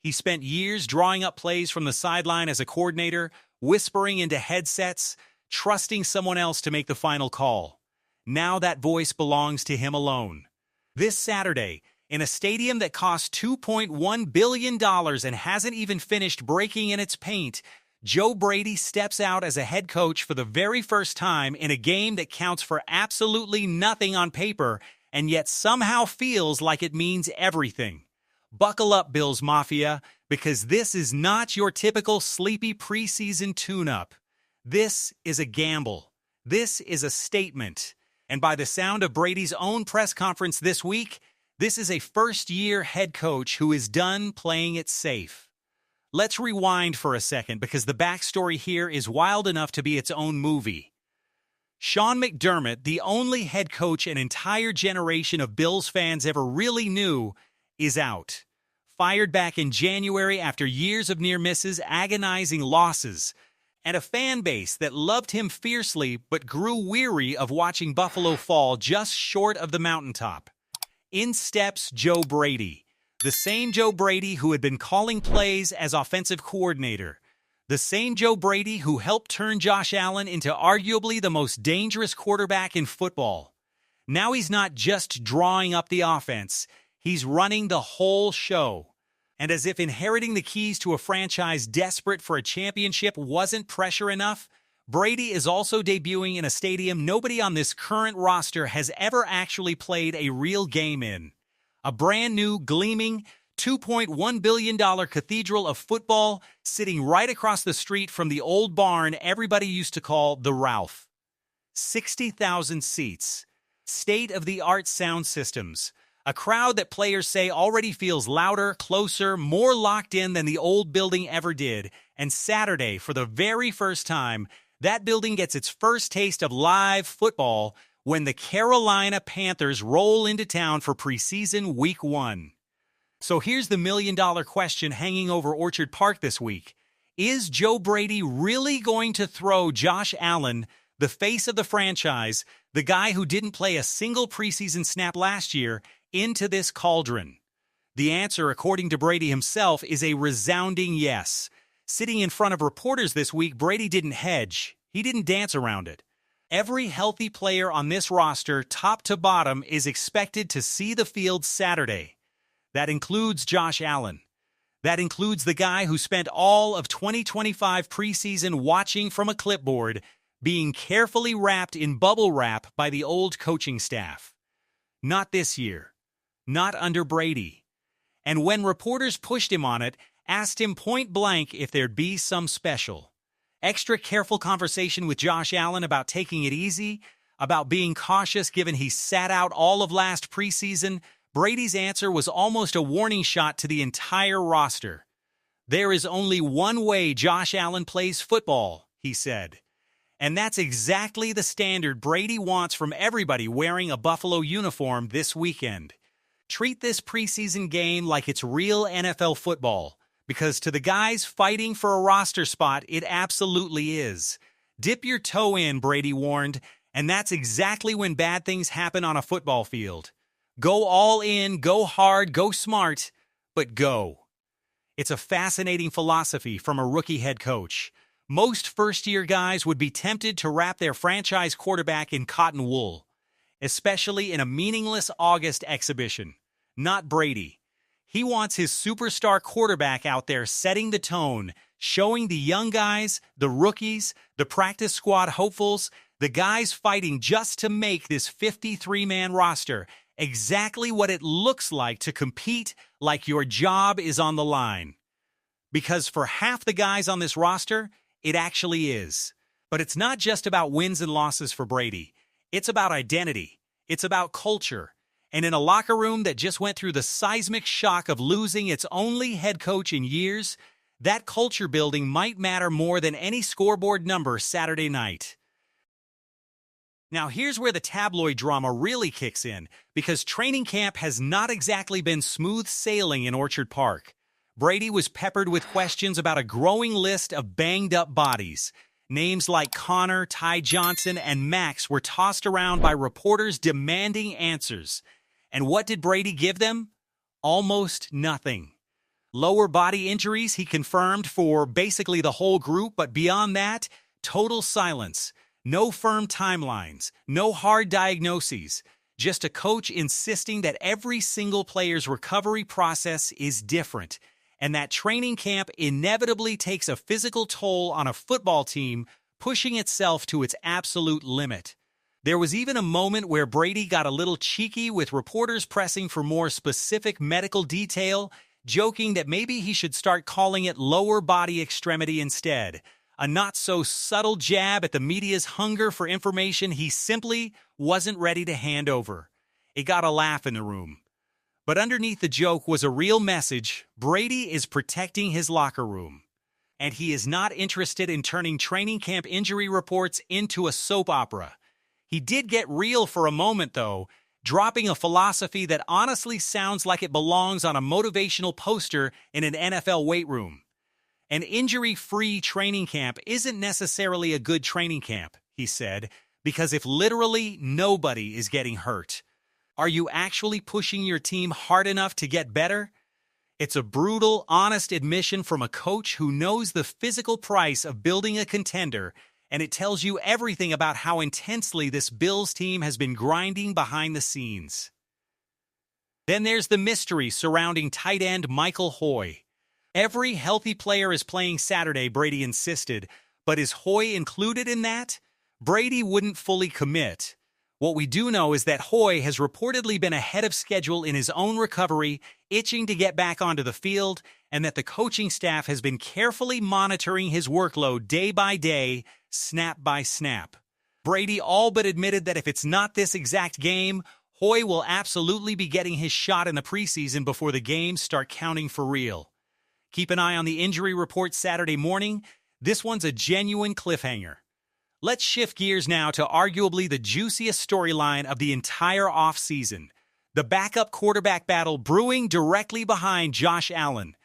He spent years drawing up plays from the sideline as a coordinator, whispering into headsets, trusting someone else to make the final call. Now that voice belongs to him alone. This Saturday, in a stadium that cost $2.1 billion and hasn't even finished breaking in its paint, Joe Brady steps out as a head coach for the very first time in a game that counts for absolutely nothing on paper and yet somehow feels like it means everything. Buckle up, Bills Mafia, because this is not your typical sleepy preseason tune-up. This is a gamble. This is a statement. And by the sound of Brady's own press conference this week, this is a first-year head coach who is done playing it safe. Let's rewind for a second because the backstory here is wild enough to be its own movie. Sean McDermott, the only head coach an entire generation of Bills fans ever really knew, is out. Fired back in January after years of near misses, agonizing losses, and a fan base that loved him fiercely but grew weary of watching Buffalo fall just short of the mountaintop. In steps Joe Brady, the same Joe Brady who had been calling plays as offensive coordinator, the same Joe Brady who helped turn Josh Allen into arguably the most dangerous quarterback in football. Now he's not just drawing up the offense, he's running the whole show. And as if inheriting the keys to a franchise desperate for a championship wasn't pressure enough, Brady is also debuting in a stadium nobody on this current roster has ever actually played a real game in. A brand new, gleaming, $2.1 billion cathedral of football sitting right across the street from the old barn everybody used to call the Ralph. 60,000 seats, state-of-the-art sound systems, a crowd that players say already feels louder, closer, more locked in than the old building ever did, and Saturday, for the very first time, that building gets its first taste of live football when the Carolina Panthers roll into town for preseason Week 1. So here's the million-dollar question hanging over Orchard Park this week. Is Joe Brady really going to throw Josh Allen, the face of the franchise, the guy who didn't play a single preseason snap last year, into this cauldron? The answer, according to Brady himself, is a resounding yes. Sitting in front of reporters this week, Brady didn't hedge. He didn't dance around it. Every healthy player on this roster, top to bottom, is expected to see the field Saturday. That includes Josh Allen. That includes the guy who spent all of 2025 preseason watching from a clipboard, being carefully wrapped in bubble wrap by the old coaching staff. Not this year. Not under Brady. And when reporters pushed him on it, asked him point blank if there'd be some special. Extra careful conversation with Josh Allen about taking it easy, about being cautious given he sat out all of last preseason, Brady's answer was almost a warning shot to the entire roster. There is only one way Josh Allen plays football, he said. And that's exactly the standard Brady wants from everybody wearing a Buffalo uniform this weekend. Treat this preseason game like it's real NFL football, because to the guys fighting for a roster spot, it absolutely is. Dip your toe in, Brady warned, and that's exactly when bad things happen on a football field. Go all in, go hard, go smart, but go. It's a fascinating philosophy from a rookie head coach. Most first-year guys would be tempted to wrap their franchise quarterback in cotton wool, especially in a meaningless August exhibition. Not Brady. He wants his superstar quarterback out there setting the tone, showing the young guys, the rookies, the practice squad hopefuls, the guys fighting just to make this 53-man roster exactly what it looks like to compete like your job is on the line. Because for half the guys on this roster, it actually is. But it's not just about wins and losses for Brady. It's about identity. It's about culture. And in a locker room that just went through the seismic shock of losing its only head coach in years, that culture building might matter more than any scoreboard number Saturday night. Now here's where the tabloid drama really kicks in, because training camp has not exactly been smooth sailing in Orchard Park. Brady was peppered with questions about a growing list of banged-up bodies. Names like Connor, Ty Johnson, and Max were tossed around by reporters demanding answers. And what did Brady give them? Almost nothing. Lower body injuries, he confirmed, for basically the whole group, but beyond that, total silence. No firm timelines, no hard diagnoses, just a coach insisting that every single player's recovery process is different, and that training camp inevitably takes a physical toll on a football team pushing itself to its absolute limit. There was even a moment where Brady got a little cheeky with reporters pressing for more specific medical detail, joking that maybe he should start calling it lower body extremity instead, a not-so-subtle jab at the media's hunger for information he simply wasn't ready to hand over. It got a laugh in the room. But underneath the joke was a real message: Brady is protecting his locker room. And he is not interested in turning training camp injury reports into a soap opera. He did get real for a moment, though, dropping a philosophy that honestly sounds like it belongs on a motivational poster in an NFL weight room. An injury-free training camp isn't necessarily a good training camp, he said, because if literally nobody is getting hurt, are you actually pushing your team hard enough to get better? It's a brutal, honest admission from a coach who knows the physical price of building a contender, and it tells you everything about how intensely this Bills team has been grinding behind the scenes. Then there's the mystery surrounding tight end Michael Hoy. Every healthy player is playing Saturday, Brady insisted, but is Hoy included in that? Brady wouldn't fully commit. What we do know is that Hoy has reportedly been ahead of schedule in his own recovery, itching to get back onto the field, and that the coaching staff has been carefully monitoring his workload day by day, snap by snap. Brady all but admitted that if it's not this exact game, Hoy will absolutely be getting his shot in the preseason before the games start counting for real. Keep an eye on the injury report Saturday morning. This one's a genuine cliffhanger. Let's shift gears now to arguably the juiciest storyline of the entire offseason: the backup quarterback battle brewing directly behind Josh Allen.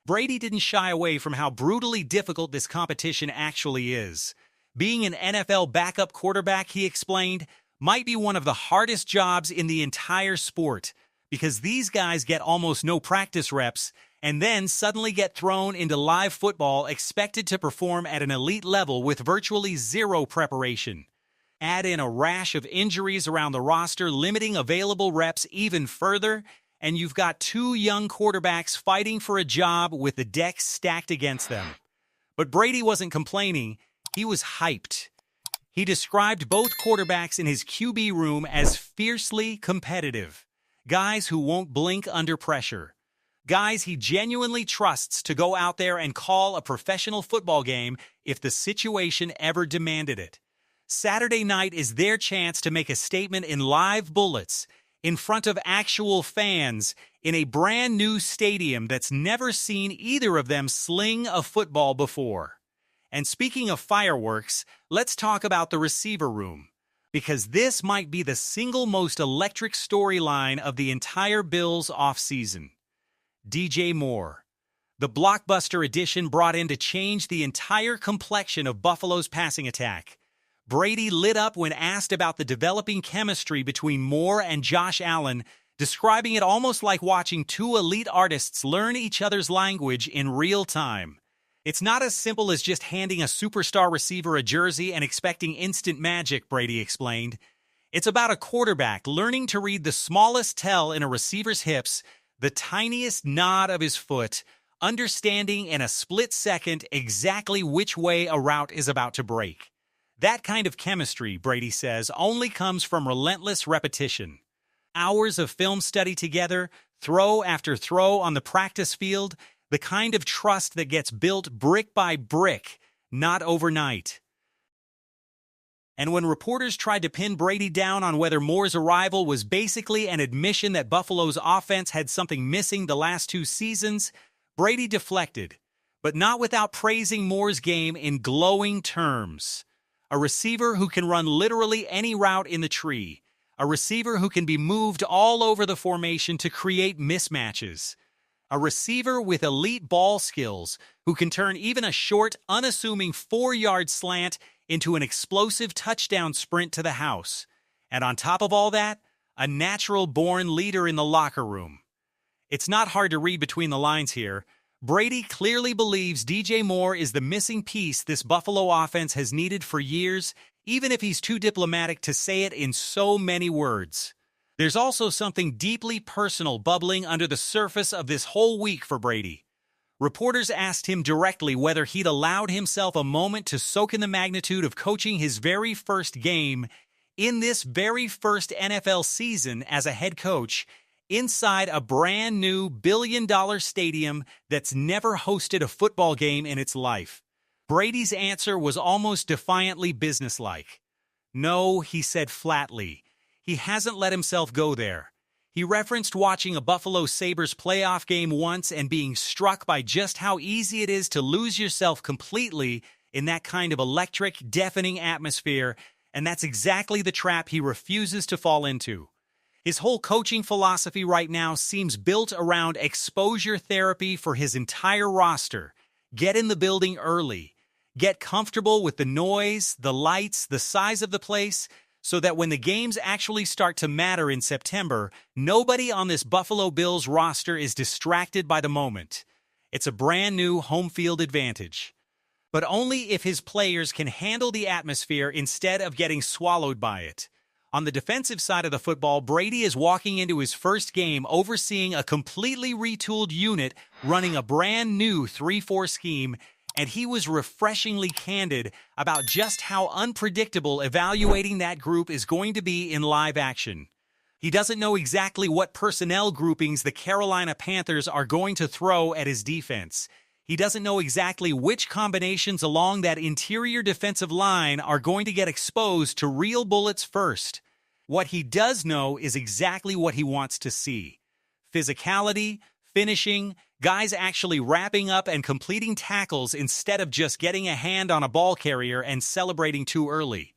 Brady didn't shy away from how brutally difficult this competition actually is. Being an NFL backup quarterback, he explained, might be one of the hardest jobs in the entire sport, because these guys get almost no practice reps and then suddenly get thrown into live football expected to perform at an elite level with virtually zero preparation. Add in a rash of injuries around the roster, limiting available reps even further, and you've got two young quarterbacks fighting for a job with the deck stacked against them. But Brady wasn't complaining, he was hyped. He described both quarterbacks in his QB room as fiercely competitive, guys who won't blink under pressure. Guys he genuinely trusts to go out there and call a professional football game if the situation ever demanded it. Saturday night is their chance to make a statement in live bullets, in front of actual fans, in a brand new stadium that's never seen either of them sling a football before. And speaking of fireworks, let's talk about the receiver room, because this might be the single most electric storyline of the entire Bills offseason. DJ Moore, the blockbuster addition brought in to change the entire complexion of Buffalo's passing attack. Brady lit up when asked about the developing chemistry between Moore and Josh Allen, describing it almost like watching two elite artists learn each other's language in real time. It's not as simple as just handing a superstar receiver a jersey and expecting instant magic, Brady explained. It's about a quarterback learning to read the smallest tell in a receiver's hips, the tiniest nod of his foot, understanding in a split second exactly which way a route is about to break. That kind of chemistry, Brady says, only comes from relentless repetition. Hours of film study together, throw after throw on the practice field, the kind of trust that gets built brick by brick, not overnight. And when reporters tried to pin Brady down on whether Moore's arrival was basically an admission that Buffalo's offense had something missing the last two seasons, Brady deflected, but not without praising Moore's game in glowing terms. A receiver who can run literally any route in the tree. A receiver who can be moved all over the formation to create mismatches. A receiver with elite ball skills who can turn even a short, unassuming 4-yard slant into an explosive touchdown sprint to the house. And on top of all that, a natural-born leader in the locker room. It's not hard to read between the lines here. Brady clearly believes DJ Moore is the missing piece this Buffalo offense has needed for years, even if he's too diplomatic to say it in so many words. There's also something deeply personal bubbling under the surface of this whole week for Brady. Reporters asked him directly whether he'd allowed himself a moment to soak in the magnitude of coaching his very first game in this very first NFL season as a head coach inside a brand new billion-dollar stadium that's never hosted a football game in its life. Brady's answer was almost defiantly businesslike. No, he said flatly. He hasn't let himself go there. He referenced watching a Buffalo Sabres playoff game once and being struck by just how easy it is to lose yourself completely in that kind of electric, deafening atmosphere, and that's exactly the trap he refuses to fall into. His whole coaching philosophy right now seems built around exposure therapy for his entire roster. Get in the building early. Get comfortable with the noise, the lights, the size of the place, so that when the games actually start to matter in September, nobody on this Buffalo Bills roster is distracted by the moment. It's a brand new home field advantage. But only if his players can handle the atmosphere instead of getting swallowed by it. On the defensive side of the football, Brady is walking into his first game overseeing a completely retooled unit running a brand new 3-4 scheme, and he was refreshingly candid about just how unpredictable evaluating that group is going to be in live action. He doesn't know exactly what personnel groupings the Carolina Panthers are going to throw at his defense. He doesn't know exactly which combinations along that interior defensive line are going to get exposed to real bullets first. What he does know is exactly what he wants to see. Physicality, finishing, guys actually wrapping up and completing tackles instead of just getting a hand on a ball carrier and celebrating too early.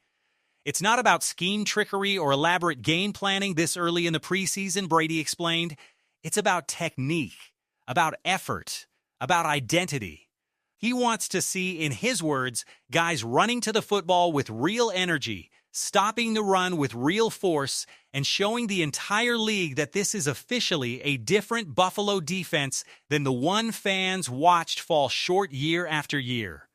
It's not about scheme trickery or elaborate game planning this early in the preseason, Brady explained. It's about technique, about effort, about identity. He wants to see, in his words, guys running to the football with real energy, stopping the run with real force, and showing the entire league that this is officially a different Buffalo defense than the one fans watched fall short year after year.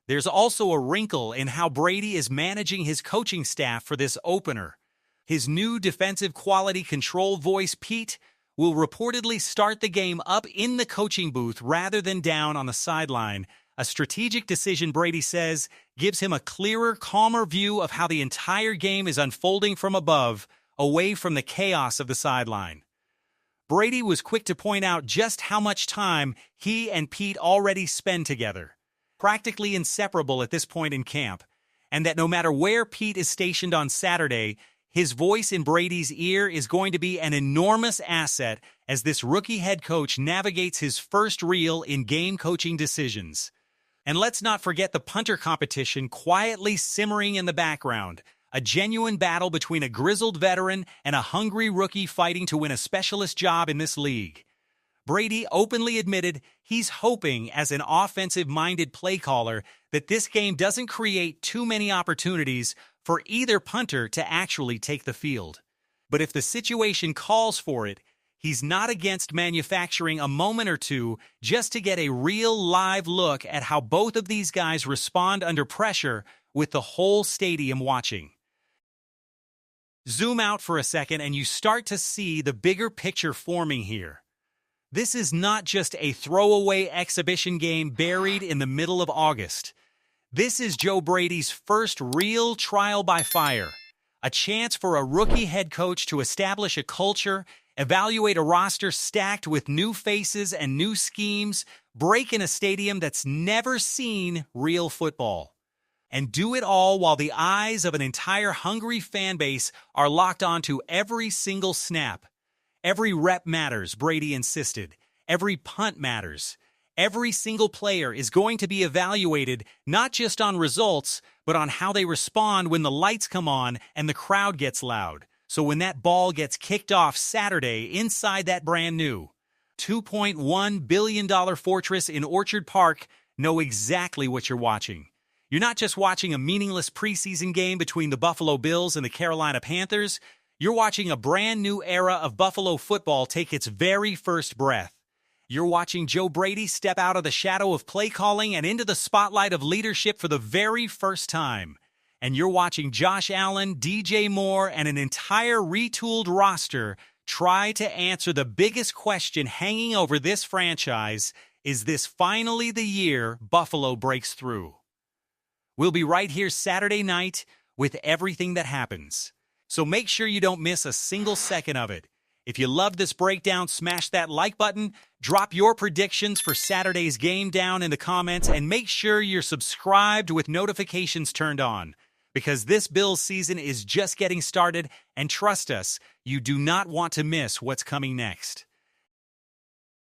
There's also a wrinkle in how Brady is managing his coaching staff for this opener. His new defensive quality control voice, Pete, will reportedly start the game up in the coaching booth rather than down on the sideline. A strategic decision, Brady says, gives him a clearer, calmer view of how the entire game is unfolding from above, away from the chaos of the sideline. Brady was quick to point out just how much time he and Pete already spend together, practically inseparable at this point in camp, and that no matter where Pete is stationed on Saturday, his voice in Brady's ear is going to be an enormous asset as this rookie head coach navigates his first reel in game coaching decisions. And let's not forget the punter competition quietly simmering in the background, a genuine battle between a grizzled veteran and a hungry rookie fighting to win a specialist job in this league. Brady openly admitted he's hoping, as an offensive-minded play caller, that this game doesn't create too many opportunities for either punter to actually take the field. But if the situation calls for it, he's not against manufacturing a moment or two just to get a real live look at how both of these guys respond under pressure with the whole stadium watching. Zoom out for a second and you start to see the bigger picture forming here. This is not just a throwaway exhibition game buried in the middle of August. This is Joe Brady's first real trial by fire, a chance for a rookie head coach to establish a culture, evaluate a roster stacked with new faces and new schemes, break in a stadium that's never seen real football. And do it all while the eyes of an entire hungry fan base are locked onto every single snap. Every rep matters, Brady insisted. Every punt matters. Every single player is going to be evaluated not just on results, but on how they respond when the lights come on and the crowd gets loud. So when that ball gets kicked off Saturday inside that brand new $2.1 billion fortress in Orchard Park, know exactly what you're watching. You're not just watching a meaningless preseason game between the Buffalo Bills and the Carolina Panthers. You're watching a brand new era of Buffalo football take its very first breath. You're watching Joe Brady step out of the shadow of play calling and into the spotlight of leadership for the very first time. And you're watching Josh Allen, DJ Moore, and an entire retooled roster try to answer the biggest question hanging over this franchise: is this finally the year Buffalo breaks through? We'll be right here Saturday night with everything that happens. So make sure you don't miss a single second of it. If you love this breakdown, smash that like button, drop your predictions for Saturday's game down in the comments, and make sure you're subscribed with notifications turned on. Because this Bills season is just getting started, and trust us, you do not want to miss what's coming next.